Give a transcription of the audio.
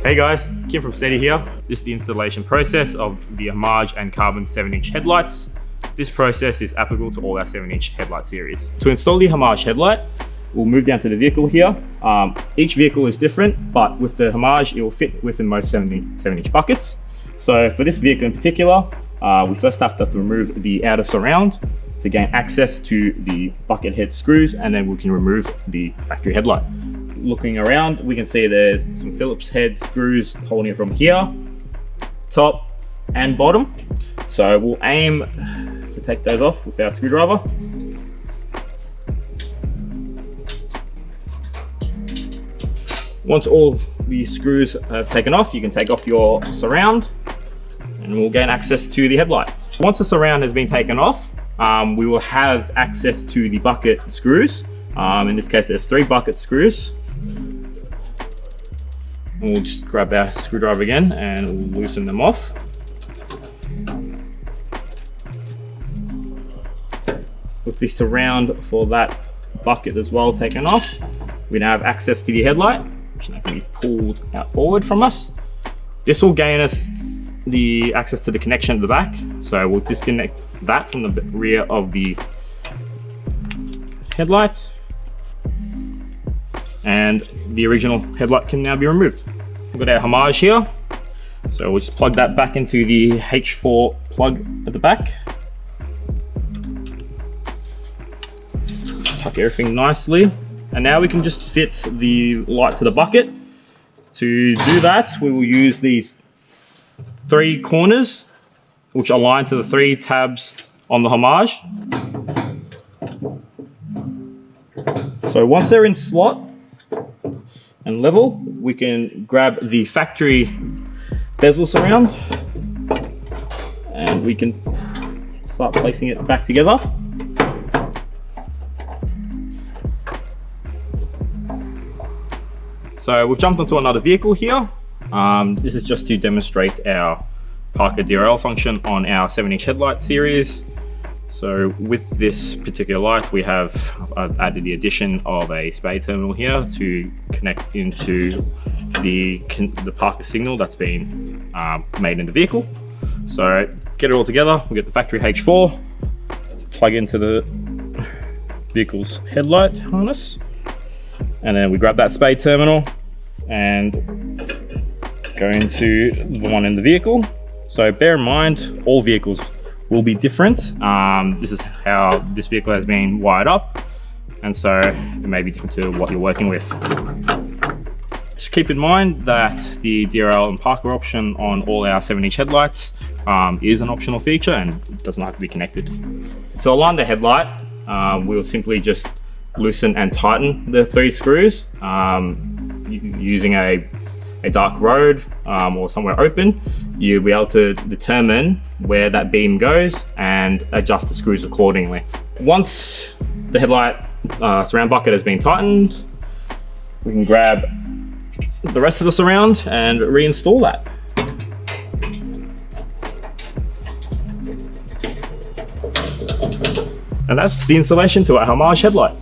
Hey guys, Kim from STEDI here. This is the installation process of the Homage and Carbon 7-inch headlights. This process is applicable to all our 7-inch headlight series. To install the Homage headlight, we'll move down to the vehicle here. Each vehicle is different, but with the Homage, it will fit within most 7-inch buckets. So for this vehicle in particular, we first have to remove the outer surround to gain access to the bucket head screws, and then we can remove the factory headlight. Looking around, we can see there's some Phillips head screws holding it from here, top and bottom. So we'll aim to take those off with our screwdriver. Once all the screws have taken off, you can take off your surround and we'll gain access to the headlight. Once the surround has been taken off, we will have access to the bucket screws. In this case, there's 3 bucket screws. We'll just grab our screwdriver again and we'll loosen them off. With the surround for that bucket as well taken off, we now have access to the headlight, which now can be pulled out forward from us. This will gain us the access to the connection at the back. So we'll disconnect that from the rear of the headlights, and the original headlight can now be removed. We've got our Homage here, so we'll just plug that back into the H4 plug at the back. Tuck everything nicely, and now we can just fit the light to the bucket. To do that, we will use these 3 corners, which align to the 3 tabs on the Homage. So once they're in slot and level, we can grab the factory bezel surround and we can start placing it back together. So we've jumped onto another vehicle here. This is just to demonstrate our Parker DRL function on our 7-inch headlight series. So with this particular light, we have added the addition of a spade terminal here to connect into the Parker signal that's been made in the vehicle. So get it all together, we get the factory H4, plug into the vehicle's headlight harness, and then we grab that spade terminal and go into the one in the vehicle. So bear in mind, all vehicles will be different. This is how this vehicle has been wired up, and so it may be different to what you're working with. Just keep in mind that the DRL and Parker option on all our 7-inch headlights is an optional feature and it doesn't have to be connected. To align the headlight, we'll simply just loosen and tighten the 3 screws using a dark road or somewhere open. You'll be able to determine where that beam goes and adjust the screws accordingly. Once the headlight surround bucket has been tightened, we can grab the rest of the surround and reinstall that. And that's the installation to our Homage headlight.